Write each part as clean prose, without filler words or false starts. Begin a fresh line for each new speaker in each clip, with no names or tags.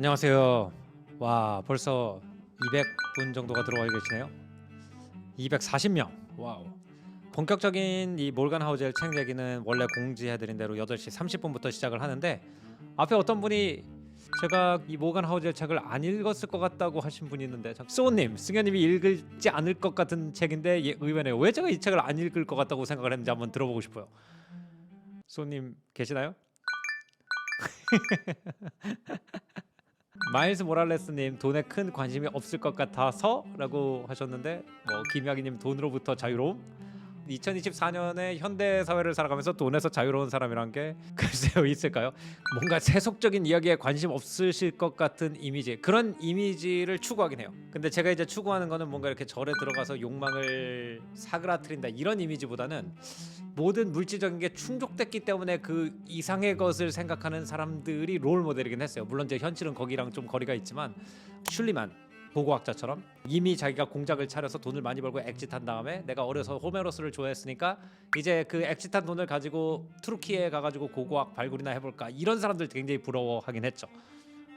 안녕하세요. 와, 벌써 200분 정도가 들어와 계시네요. 240명. 와우. 본격적인 이 몰간 하우젤 책 얘기는 원래 공지해드린 대로 8시 30분부터 시작을 하는데, 앞에 어떤 분이 제가 이 몰간 하우젤 책을 안 읽었을 것 같다고 하신 분이 있는데, 소님, 승현님이 읽지 않을 것 같은 책인데 의외네요. 왜 제가 이 책을 안 읽을 것 같다고 생각을 했는지 한번 들어보고 싶어요. 소님 계시나요? 마일스 모랄레스님, 돈에 큰 관심이 없을 것 같아서라고 하셨는데, 김학이님, 돈으로부터 자유로움? 2024년에 현대 사회를 살아가면서 돈에서 자유로운 사람이란 게 글쎄요 있을까요? 뭔가 세속적인 이야기에 관심 없으실 것 같은 이미지, 그런 이미지를 추구하긴 해요. 근데 제가 이제 추구하는 거는 뭔가 이렇게 절에 들어가서 욕망을 사그라뜨린다 이런 이미지보다는, 모든 물질적인 게 충족됐기 때문에 그 이상의 것을 생각하는 사람들이 롤 모델이긴 했어요. 물론 제 현실은 거기랑 좀 거리가 있지만, 슐리만 고고학자처럼 이미 자기가 공작을 차려서 돈을 많이 벌고 엑짓한 다음에, 내가 어려서 호메로스를 좋아했으니까 이제 그 엑짓한 돈을 가지고 투르키에 가가지고 고고학 발굴이나 해볼까, 이런 사람들 굉장히 부러워하긴 했죠.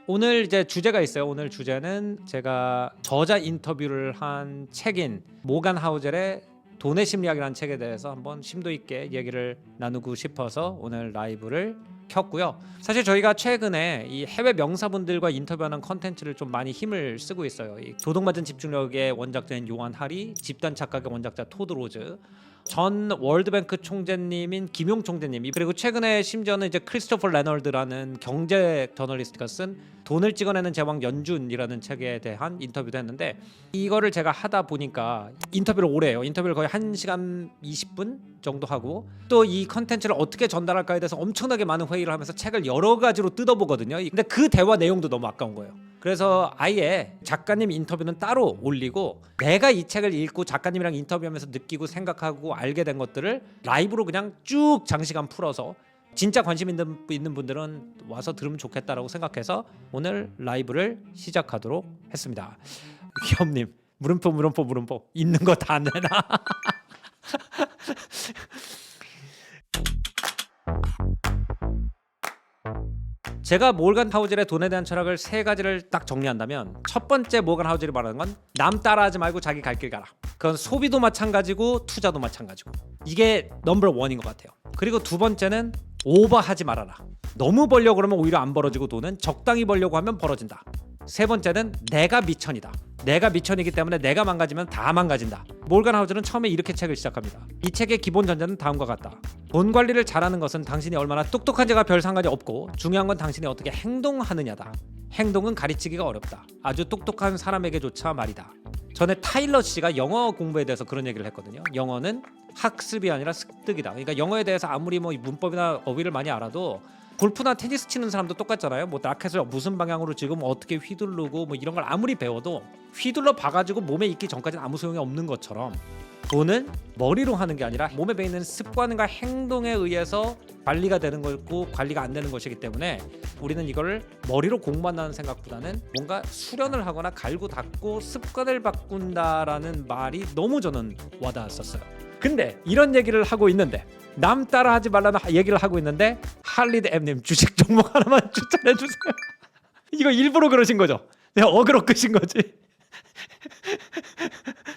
오늘 이제 주제가 있어요. 오늘 주제는 제가 저자 인터뷰를 한 책인 모간 하우젤의 돈의 심리학이라는 책에 대해서 한번 심도 있게 얘기를 나누고 싶어서 오늘 라이브를 켰고요. 사실 저희가 최근에 이 해외 명사분들과 인터뷰하는 컨텐츠를 좀 많이 힘을 쓰고 있어요. 이 도둑맞은 집중력의 원작자인 요한 하리, 집단 착각의 원작자 토드 로즈, 전 월드뱅크 총재님인 김용 총재님, 그리고 최근에 심지어는 이제 크리스토퍼 레널드라는 경제 저널리스트가 쓴 돈을 찍어내는 제왕 연준이라는 책에 대한 인터뷰도 했는데, 이거를 제가 하다 보니까 인터뷰를 오래 해요. 인터뷰를 거의 1시간 20분 정도 하고, 또 이 컨텐츠를 어떻게 전달할까에 대해서 엄청나게 많은 회의를 하면서 책을 여러 가지로 뜯어보거든요. 근데 그 대화 내용도 너무 아까운 거예요. 그래서 아예 작가님 인터뷰는 따로 올리고, 내가 이 책을 읽고 작가님이랑 인터뷰하면서 느끼고 생각하고 알게 된 것들을 라이브로 그냥 쭉 장시간 풀어서, 진짜 관심 있는 분들은 와서 들으면 좋겠다라고 생각해서 오늘 라이브를 시작하도록 했습니다. 기업님, 물음표 있는 거 다 내놔. 제가 몰간 하우젤의 돈에 대한 철학을 세 가지를 딱 정리한다면, 첫 번째 몰간 하우젤이 말하는 건 남 따라하지 말고 자기 갈 길 가라. 그건 소비도 마찬가지고 투자도 마찬가지고, 이게 넘버 원인 것 같아요. 그리고 두 번째는 오버하지 말아라. 너무 벌려고 그러면 오히려 안 벌어지고, 돈은 적당히 벌려고 하면 벌어진다. 세 번째는 내가 미천이다. 내가 미천이기 때문에 내가 망가지면 다 망가진다. 몰간 하우젤은 처음에 이렇게 책을 시작합니다. 이 책의 기본 전제는 다음과 같다. 돈 관리를 잘하는 것은 당신이 얼마나 똑똑한지가 별 상관이 없고, 중요한 건 당신이 어떻게 행동하느냐다. 행동은 가르치기가 어렵다. 아주 똑똑한 사람에게조차 말이다. 전에 타일러 씨가 영어 공부에 대해서 그런 얘기를 했거든요. 영어는 학습이 아니라 습득이다. 그러니까 영어에 대해서 아무리 문법이나 어휘를 많이 알아도, 골프나 테니스 치는 사람도 똑같잖아요. 라켓을 무슨 방향으로 지금 어떻게 휘두르고 이런 걸 아무리 배워도 휘둘러 봐가지고 몸에 익기 전까지는 아무 소용이 없는 것처럼, 돈은 머리로 하는 게 아니라 몸에 배이는 습관과 행동에 의해서 관리가 되는 거고 관리가 안 되는 것이기 때문에, 우리는 이거를 머리로 공부한다는 생각보다는 뭔가 수련을 하거나 갈고 닦고 습관을 바꾼다라는 말이 너무 저는 와닿았었어요. 근데 이런 얘기를 하고 있는데, 남 따라하지 말라는 얘기를 하고 있는데, 할리드 M님 주식 종목 하나만 추천해 주세요. 이거 일부러 그러신 거죠? 내가 어그로 끄신 거지.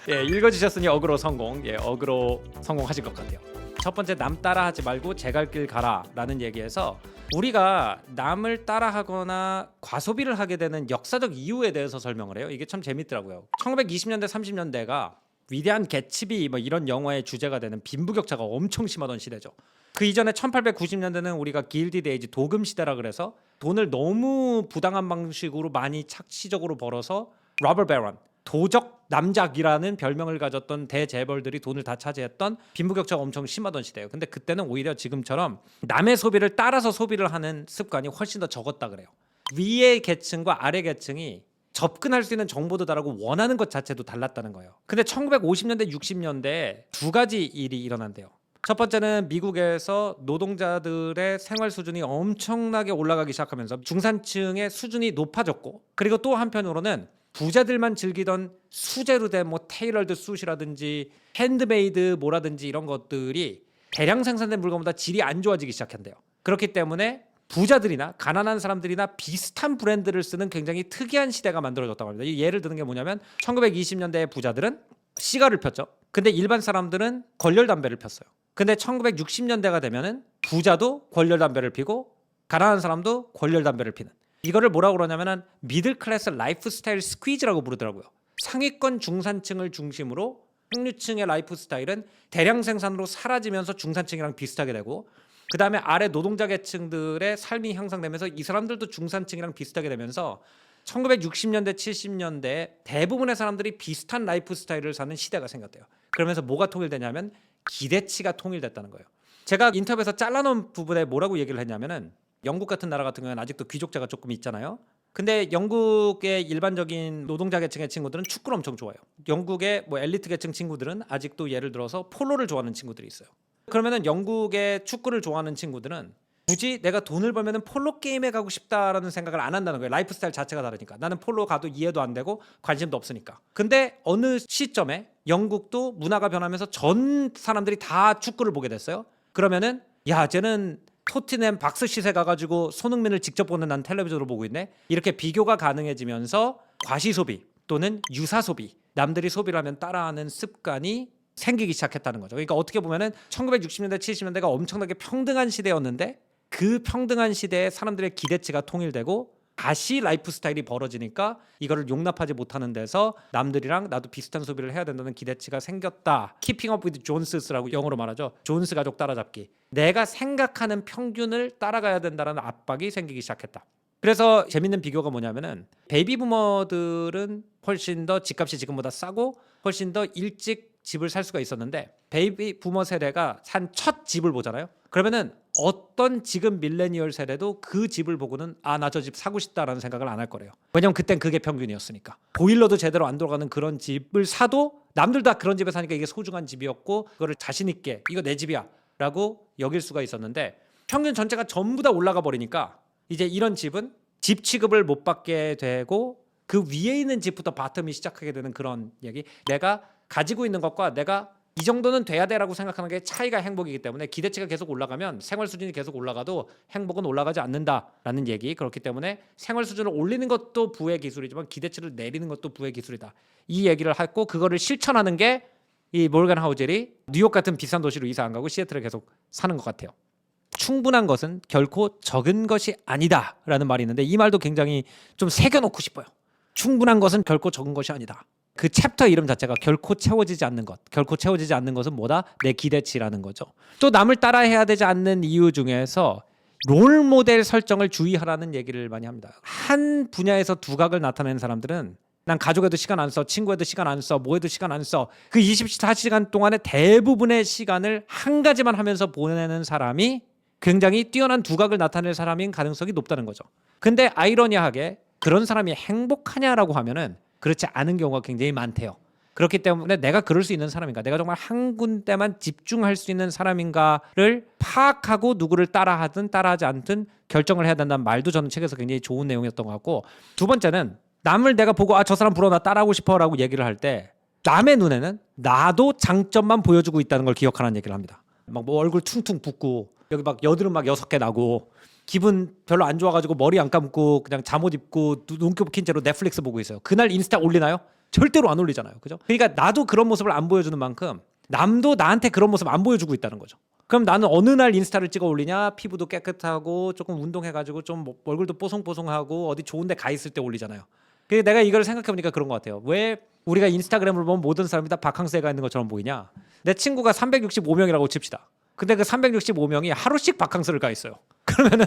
예, 읽어주셨으니 어그로 성공. 예, 어그로 성공하실 것 같아요. 첫 번째, 남 따라하지 말고 제 갈 길 가라라는 얘기에서, 우리가 남을 따라하거나 과소비를 하게 되는 역사적 이유에 대해서 설명을 해요. 이게 참 재밌더라고요. 1920년대 30년대가 위대한 개츠비 이런 영화의 주제가 되는 빈부격차가 엄청 심하던 시대죠. 그 이전에 1890년대는 우리가 길디드 에이지, 도금 시대라 그래서 돈을 너무 부당한 방식으로 많이 착시적으로 벌어서 러버 베런, 도적 남작이라는 별명을 가졌던 대재벌들이 돈을 다 차지했던 빈부격차가 엄청 심하던 시대예요. 근데 그때는 오히려 지금처럼 남의 소비를 따라서 소비를 하는 습관이 훨씬 더 적었다 그래요. 위의 계층과 아래 계층이 접근할 수 있는 정보도 다르고 원하는 것 자체도 달랐다는 거예요. 근데 1950년대 60년대에 두 가지 일이 일어난대요. 첫 번째는 미국에서 노동자들의 생활 수준이 엄청나게 올라가기 시작하면서 중산층의 수준이 높아졌고, 그리고 또 한편으로는 부자들만 즐기던 수제로 된 테일러드 숱이라든지 핸드메이드 뭐라든지 이런 것들이 대량 생산된 물건보다 질이 안 좋아지기 시작한대요. 그렇기 때문에 부자들이나 가난한 사람들이나 비슷한 브랜드를 쓰는 굉장히 특이한 시대가 만들어졌다고 합니다. 예를 드는 게 뭐냐면 1920년대의 부자들은 시가를 폈죠. 근데 일반 사람들은 권열 담배를 폈어요. 근데 1960년대가 되면은 부자도 권열 담배를 피고 가난한 사람도 권열 담배를 피는, 이거를 뭐라고 그러냐면은 미들 클래스 라이프 스타일 스퀴즈라고 부르더라고요. 상위권 중산층을 중심으로 상류층의 라이프 스타일은 대량 생산으로 사라지면서 중산층이랑 비슷하게 되고, 그 다음에 아래 노동자 계층들의 삶이 향상되면서 이 사람들도 중산층이랑 비슷하게 되면서 1960년대 70년대 대부분의 사람들이 비슷한 라이프 스타일을 사는 시대가 생겼대요. 그러면서 뭐가 통일되냐면 기대치가 통일됐다는 거예요. 제가 인터뷰에서 잘라놓은 부분에 뭐라고 얘기를 했냐면은, 영국 같은 나라 같은 경우는 아직도 귀족자가 조금 있잖아요. 근데 영국의 일반적인 노동자 계층의 친구들은 축구를 엄청 좋아해요. 영국의 뭐 엘리트 계층 친구들은 아직도 예를 들어서 폴로를 좋아하는 친구들이 있어요. 그러면은 영국의 축구를 좋아하는 친구들은 굳이 내가 돈을 벌면은 폴로 게임에 가고 싶다라는 생각을 안 한다는 거예요. 라이프 스타일 자체가 다르니까. 나는 폴로 가도 이해도 안 되고 관심도 없으니까. 근데 어느 시점에 영국도 문화가 변하면서 전 사람들이 다 축구를 보게 됐어요. 그러면은 야, 쟤는 토트넘 박스시세 가가지고 손흥민을 직접 보는, 난 텔레비전으로 보고 있네. 이렇게 비교가 가능해지면서 과시 소비 또는 유사 소비, 남들이 소비를 하면 따라하는 습관이 생기기 시작했다는 거죠. 그러니까 어떻게 보면은 1960년대 70년대가 엄청나게 평등한 시대였는데, 그 평등한 시대에 사람들의 기대치가 통일되고 다시 라이프 스타일이 벌어지니까 이거를 용납하지 못하는 데서 남들이랑 나도 비슷한 소비를 해야 된다는 기대치가 생겼다. Keeping up with Jones라고 영어로 말하죠. 존스 가족 따라잡기. 내가 생각하는 평균을 따라가야 된다는 압박이 생기기 시작했다. 그래서 재밌는 비교가 뭐냐면은, 베이비 부머들은 훨씬 더 집값이 지금보다 싸고 훨씬 더 일찍 집을 살 수가 있었는데, 베이비 부머 세대가 산 첫 집을 보잖아요. 그러면은 어떤 지금 밀레니얼 세대도 그 집을 보고는 아, 나 저 집 사고 싶다라는 생각을 안 할 거래요. 왜냐면 그땐 그게 평균이었으니까. 보일러도 제대로 안 돌아가는 그런 집을 사도 남들 다 그런 집에 사니까 이게 소중한 집이었고, 그거를 자신 있게 이거 내 집이야 라고 여길 수가 있었는데, 평균 전체가 전부 다 올라가 버리니까 이제 이런 집은 집 취급을 못 받게 되고 그 위에 있는 집부터 바텀이 시작하게 되는 그런 얘기. 내가 가지고 있는 것과 내가 이 정도는 돼야 돼라고 생각하는 게 차이가 행복이기 때문에, 기대치가 계속 올라가면 생활 수준이 계속 올라가도 행복은 올라가지 않는다라는 얘기. 그렇기 때문에 생활 수준을 올리는 것도 부의 기술이지만 기대치를 내리는 것도 부의 기술이다. 이 얘기를 하고 그거를 실천하는 게 이 모건 하우젤이 뉴욕 같은 비싼 도시로 이사 안 가고 시애틀에 계속 사는 것 같아요. 충분한 것은 결코 적은 것이 아니다라는 말이 있는데, 이 말도 굉장히 좀 새겨놓고 싶어요. 충분한 것은 결코 적은 것이 아니다. 그 챕터 이름 자체가 결코 채워지지 않는 것. 결코 채워지지 않는 것은 뭐다? 내 기대치라는 거죠. 또 남을 따라해야 되지 않는 이유 중에서 롤 모델 설정을 주의하라는 얘기를 많이 합니다. 한 분야에서 두각을 나타내는 사람들은, 난 가족에도 시간 안 써, 친구에도 시간 안 써, 뭐에도 시간 안 써, 그 24시간 동안에 대부분의 시간을 한 가지만 하면서 보내는 사람이 굉장히 뛰어난 두각을 나타낼 사람인 가능성이 높다는 거죠. 근데 아이러니하게 그런 사람이 행복하냐라고 하면은 그렇지 않은 경우가 굉장히 많대요. 그렇기 때문에 내가 그럴 수 있는 사람인가, 내가 정말 한 군데만 집중할 수 있는 사람인가를 파악하고 누구를 따라하든 따라하지 않든 결정을 해야 된다는 말도 저는 책에서 굉장히 좋은 내용이었던 것 같고, 두 번째는 남을 내가 보고 아, 저 사람 부러워, 나 따라하고 싶어 라고 얘기를 할 때 남의 눈에는 나도 장점만 보여주고 있다는 걸 기억하라는 얘기를 합니다. 막 뭐 얼굴 퉁퉁 붓고 여기 막 여드름 막 6개 나고 기분 별로 안 좋아가지고 머리 안 감고 그냥 잠옷 입고 눈곱 낀 채로 넷플릭스 보고 있어요. 그날 인스타 올리나요? 절대로 안 올리잖아요. 그죠? 그러니까 나도 그런 모습을 안 보여주는 만큼 남도 나한테 그런 모습 안 보여주고 있다는 거죠. 그럼 나는 어느 날 인스타를 찍어 올리냐? 피부도 깨끗하고 조금 운동해가지고 좀 얼굴도 뽀송뽀송하고 어디 좋은 데 가 있을 때 올리잖아요. 그래서 내가 이걸 생각해보니까 그런 것 같아요. 왜 우리가 인스타그램을 보면 모든 사람이 다 바캉스에 가 있는 것처럼 보이냐? 내 친구가 365명이라고 칩시다. 근데 그 365명이 하루씩 바캉스를 가 있어요. 그러면은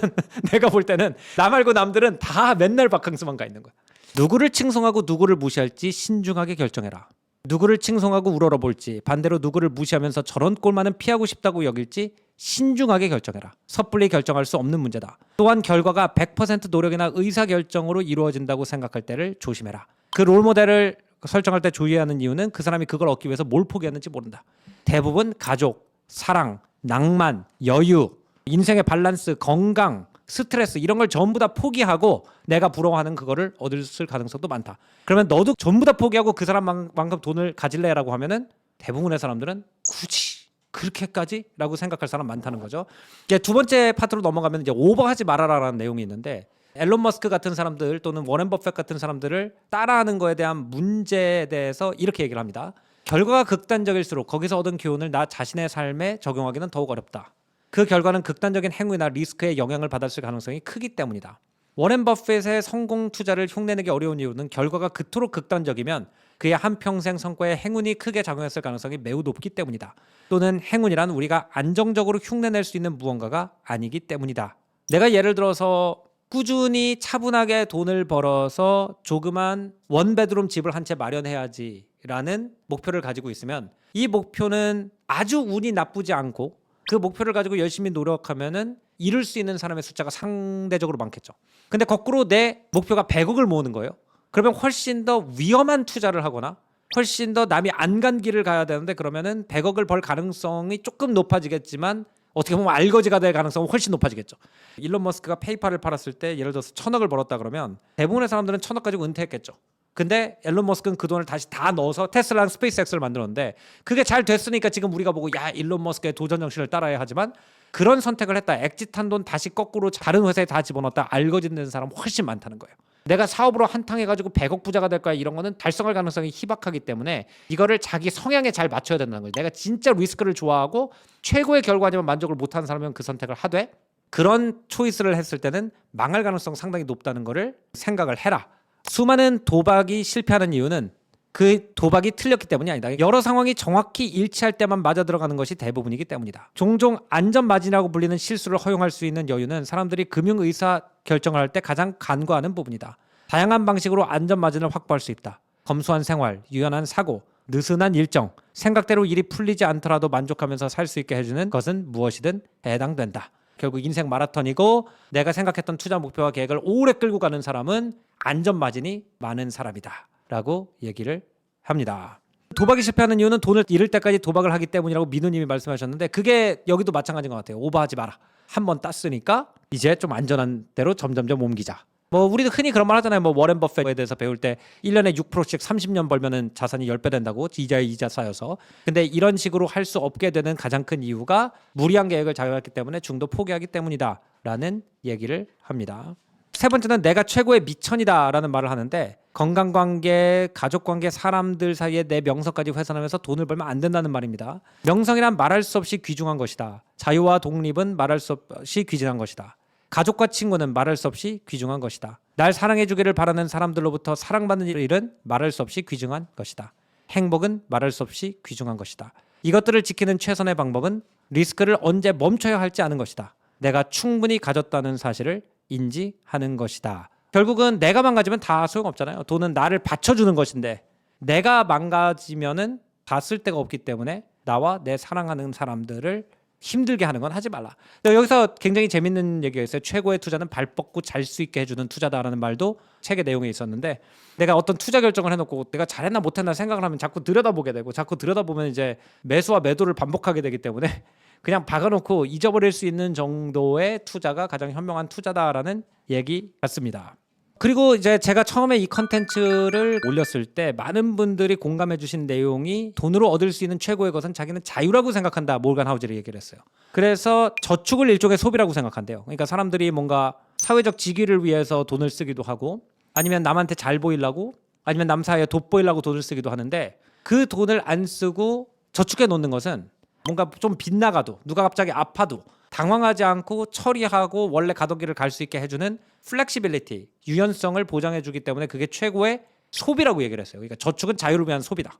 내가 볼 때는 나 말고 남들은 다 맨날 바캉스만 가 있는 거야. 누구를 칭송하고 누구를 무시할지 신중하게 결정해라. 누구를 칭송하고 우러러 볼지, 반대로 누구를 무시하면서 저런 꼴만은 피하고 싶다고 여길지 신중하게 결정해라. 섣불리 결정할 수 없는 문제다. 또한 결과가 100% 노력이나 의사결정으로 이루어진다고 생각할 때를 조심해라. 그 롤모델을 설정할 때 주의하는 이유는 그 사람이 그걸 얻기 위해서 뭘 포기했는지 모른다. 대부분 가족, 사랑, 낭만, 여유, 인생의 밸런스, 건강, 스트레스 이런 걸 전부 다 포기하고 내가 부러워하는 그거를 얻을 가능성도 많다. 그러면 너도 전부 다 포기하고 그 사람만큼 돈을 가질래라고 하면은 대부분의 사람들은 굳이 그렇게까지? 라고 생각할 사람 많다는 거죠. 이제 두 번째 파트로 넘어가면 이제 오버하지 말아라라는 내용이 있는데 앨런 머스크 같은 사람들 또는 워렌 버핏 같은 사람들을 따라하는 거에 대한 문제에 대해서 이렇게 얘기를 합니다. 결과가 극단적일수록 거기서 얻은 교훈을 나 자신의 삶에 적용하기는 더욱 어렵다. 그 결과는 극단적인 행위나 리스크에 영향을 받았을 가능성이 크기 때문이다. 워렌 버핏의 성공 투자를 흉내내기 어려운 이유는 결과가 그토록 극단적이면 그의 한평생 성과에 행운이 크게 작용했을 가능성이 매우 높기 때문이다. 또는 행운이란 우리가 안정적으로 흉내낼 수 있는 무언가가 아니기 때문이다. 내가 예를 들어서 꾸준히 차분하게 돈을 벌어서 조그만 원베드룸 집을 한 채 마련해야지 라는 목표를 가지고 있으면 이 목표는 아주 운이 나쁘지 않고 그 목표를 가지고 열심히 노력하면은 이룰 수 있는 사람의 숫자가 상대적으로 많겠죠. 근데 거꾸로 내 목표가 100억을 모으는 거예요. 그러면 훨씬 더 위험한 투자를 하거나 훨씬 더 남이 안 간 길을 가야 되는데 그러면은 100억을 벌 가능성이 조금 높아지겠지만 어떻게 보면 알거지가 될 가능성은 훨씬 높아지겠죠. 일론 머스크가 페이팔을 팔았을 때 예를 들어서 1000억을 벌었다 그러면 대부분의 사람들은 1000억 가지고 은퇴했겠죠. 근데 앨런 머스크는 그 돈을 다시 다 넣어서 테슬라랑 스페이스X를 만들었는데 그게 잘 됐으니까 지금 우리가 보고 야 일론 머스크의 도전 정신을 따라야 하지만 그런 선택을 했다. 엑짓한 돈 다시 거꾸로 다른 회사에 다 집어넣었다. 알거지 된 사람 훨씬 많다는 거예요. 내가 사업으로 한탕해가지고 100억 부자가 될 거야 이런 거는 달성할 가능성이 희박하기 때문에 이거를 자기 성향에 잘 맞춰야 된다는 거예요. 내가 진짜 리스크를 좋아하고 최고의 결과지만 만족을 못하는 사람이면 그 선택을 하되 그런 초이스를 했을 때는 망할 가능성 상당히 높다는 거를 생각을 해라. 수많은 도박이 실패하는 이유는 그 도박이 틀렸기 때문이 아니다. 여러 상황이 정확히 일치할 때만 맞아 들어가는 것이 대부분이기 때문이다. 종종 안전마진이라고 불리는 실수를 허용할 수 있는 여유는 사람들이 금융의사 결정을 할 때 가장 간과하는 부분이다. 다양한 방식으로 안전마진을 확보할 수 있다. 검소한 생활, 유연한 사고, 느슨한 일정, 생각대로 일이 풀리지 않더라도 만족하면서 살 수 있게 해주는 것은 무엇이든 해당된다. 결국 인생 마라톤이고 내가 생각했던 투자 목표와 계획을 오래 끌고 가는 사람은 안전마진이 많은 사람이다 라고 얘기를 합니다. 도박이 실패하는 이유는 돈을 잃을 때까지 도박을 하기 때문이라고 민우님이 말씀하셨는데 그게 여기도 마찬가지인 것 같아요. 오버하지 마라. 한 번 땄으니까 이제 좀 안전한 대로 점점점 옮기자. 뭐 우리도 흔히 그런 말 하잖아요. 뭐 워렌 버핏에 대해서 배울 때 1년에 6%씩 30년 벌면은 자산이 10배 된다고 이자에 이자 쌓여서. 근데 이런 식으로 할 수 없게 되는 가장 큰 이유가 무리한 계획을 작용했기 때문에 중도 포기하기 때문이다 라는 얘기를 합니다. 세 번째는 내가 최고의 미천이다라는 말을 하는데 건강관계, 가족관계, 사람들 사이에 내 명성까지 훼손하면서 돈을 벌면 안 된다는 말입니다. 명성이란 말할 수 없이 귀중한 것이다. 자유와 독립은 말할 수 없이 귀중한 것이다. 가족과 친구는 말할 수 없이 귀중한 것이다. 날 사랑해주기를 바라는 사람들로부터 사랑받는 일은 말할 수 없이 귀중한 것이다. 행복은 말할 수 없이 귀중한 것이다. 이것들을 지키는 최선의 방법은 리스크를 언제 멈춰야 할지 아는 것이다. 내가 충분히 가졌다는 사실을 인지하는 것이다. 결국은 내가 망가지면 다 소용없잖아요. 돈은 나를 받쳐주는 것인데 내가 망가지면은 다 쓸 데가 없기 때문에 나와 내 사랑하는 사람들을 힘들게 하는 건 하지 말라. 여기서 굉장히 재밌는 얘기가 있어요. 최고의 투자는 발 뻗고 잘 수 있게 해주는 투자다라는 말도 책의 내용에 있었는데 내가 어떤 투자 결정을 해놓고 내가 잘했나 못했나 생각을 하면 자꾸 들여다보게 되고 자꾸 들여다보면 이제 매수와 매도를 반복하게 되기 때문에 그냥 박아놓고 잊어버릴 수 있는 정도의 투자가 가장 현명한 투자다라는 얘기 같습니다. 그리고 이제 제가 처음에 이 컨텐츠를 올렸을 때 많은 분들이 공감해 주신 내용이 돈으로 얻을 수 있는 최고의 것은 자기는 자유라고 생각한다. 모건 하우즈를 얘기를 했어요. 그래서 저축을 일종의 소비라고 생각한대요. 그러니까 사람들이 뭔가 사회적 직위를 위해서 돈을 쓰기도 하고 아니면 남한테 잘 보이려고 아니면 남 사이에 돋보이려고 돈을 쓰기도 하는데 그 돈을 안 쓰고 저축해 놓는 것은 뭔가 좀 빗나가도 누가 갑자기 아파도 당황하지 않고 처리하고 원래 가던 길을 갈 수 있게 해주는 플렉시빌리티, 유연성을 보장해주기 때문에 그게 최고의 소비라고 얘기를 했어요. 그러니까 저축은 자유를 위한 소비다.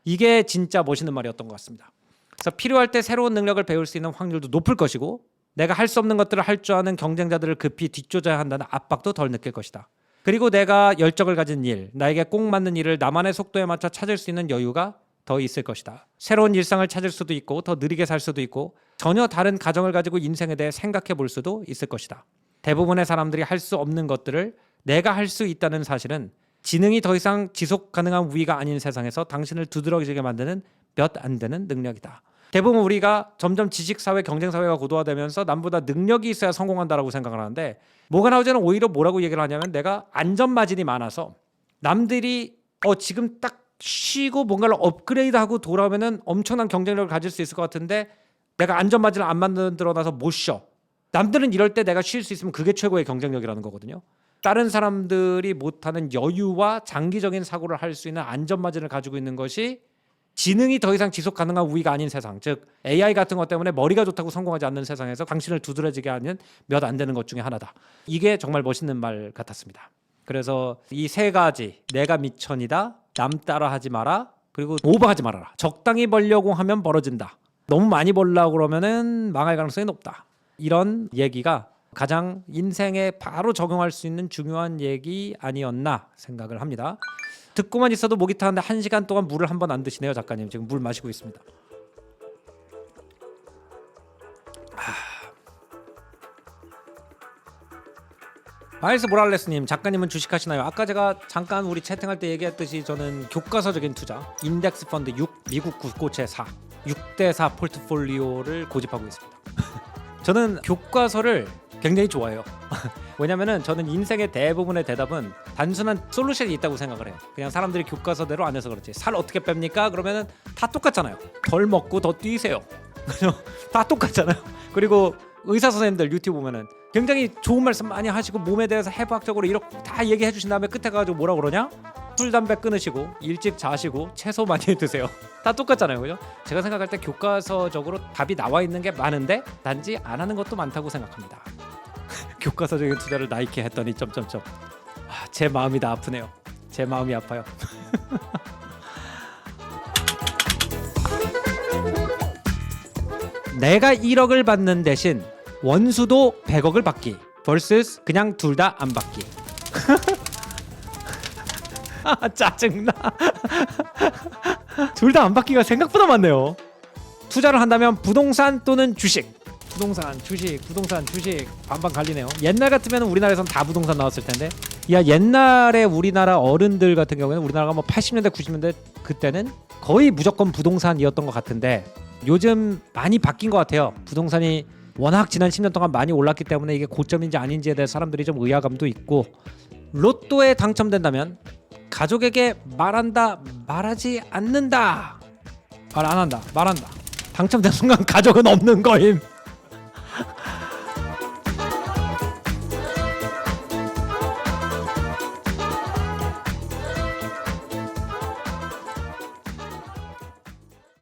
이게 진짜 멋있는 말이었던 것 같습니다. 그래서 필요할 때 새로운 능력을 배울 수 있는 확률도 높을 것이고 내가 할 수 없는 것들을 할 줄 아는 경쟁자들을 급히 뒤쫓아야 한다는 압박도 덜 느낄 것이다. 그리고 내가 열정을 가진 일, 나에게 꼭 맞는 일을 나만의 속도에 맞춰 찾을 수 있는 여유가 더 있을 것이다. 새로운 일상을 찾을 수도 있고 더 느리게 살 수도 있고 전혀 다른 가정을 가지고 인생에 대해 생각해 볼 수도 있을 것이다. 대부분의 사람들이 할 수 없는 것들을 내가 할 수 있다는 사실은 지능이 더 이상 지속 가능한 위기가 아닌 세상에서 당신을 두드러지게 만드는 몇 안 되는 능력이다. 대부분 우리가 점점 지식사회, 경쟁사회가 고도화되면서 남보다 능력이 있어야 성공한다라고 생각을 하는데 모건 하우즈는 오히려 뭐라고 얘기를 하냐면 내가 안전마진이 많아서 남들이 지금 딱 쉬고 뭔가를 업그레이드하고 돌아오면은 엄청난 경쟁력을 가질 수 있을 것 같은데 내가 안전바지를 안 만들어놔서 못 쉬어. 남들은 이럴 때 내가 쉴 수 있으면 그게 최고의 경쟁력이라는 거거든요. 다른 사람들이 못하는 여유와 장기적인 사고를 할 수 있는 안전마진을 가지고 있는 것이 지능이 더 이상 지속 가능한 우위가 아닌 세상, 즉 AI 같은 것 때문에 머리가 좋다고 성공하지 않는 세상에서 당신을 두드러지게 하는 몇 안 되는 것 중에 하나다. 이게 정말 멋있는 말 같았습니다. 그래서 이 세 가지, 내가 미천이다, 남 따라하지 마라, 그리고 오버하지 말아라. 적당히 벌려고 하면 벌어진다. 너무 많이 벌려고 그러면은 망할 가능성이 높다. 이런 얘기가 가장 인생에 바로 적용할 수 있는 중요한 얘기 아니었나 생각을 합니다. 듣고만 있어도 목이 타는데 1시간 동안 물을 한 번 안 드시네요. 작가님 지금 물 마시고 있습니다. 마일스 모랄레스님, 작가님은 주식하시나요? 아까 제가 잠깐 우리 채팅할 때 얘기했듯이 저는 교과서적인 투자, 인덱스 펀드 6, 미국 국고채 4, 6대4 포트폴리오를 고집하고 있습니다. 저는 교과서를 굉장히 좋아해요. 왜냐면은 저는 인생의 대부분의 대답은 단순한 솔루션이 있다고 생각을 해요. 그냥 사람들이 교과서대로 안 해서 그렇지. 살 어떻게 뺍니까? 그러면은 다 똑같잖아요. 덜 먹고 더 뛰세요. 다 똑같잖아요. 그리고 의사 선생님들 유튜브 보면은 굉장히 좋은 말씀 많이 하시고 몸에 대해서 해부학적으로 이렇게 다 얘기해 주신 다음에 끝에 가지고 뭐라 그러냐? 술 담배 끊으시고 일찍 자시고 채소 많이 드세요. 다 똑같잖아요, 그죠? 제가 생각할 때 교과서적으로 답이 나와 있는 게 많은데 단지 안 하는 것도 많다고 생각합니다. 교과서적인 투자를 나이키 했더니 점점점. 제 마음이 다 아프네요. 제 마음이 아파요. 내가 1억을 받는 대신 원수도 100억을 받기 vs 그냥 둘 다 안 받기. 짜증나. 둘 다 안 받기가 생각보다 많네요. 투자를 한다면 부동산 또는 주식. 부동산, 주식 반반 갈리네요. 옛날 같으면 우리나라에선 다 부동산 나왔을 텐데. 야, 옛날에 우리나라 어른들 같은 경우에는 우리나라가 뭐 80년대 90년대 그때는 거의 무조건 부동산이었던 것 같은데 요즘 많이 바뀐 것 같아요. 부동산이 워낙 지난 10년 동안 많이 올랐기 때문에 이게 고점인지 아닌지에 대해 사람들이 좀 의아감도 있고, 로또에 당첨된다면 가족에게 말한다, 말하지 않는다, 말 안 한다, 말한다. 당첨된 순간 가족은 없는 거임.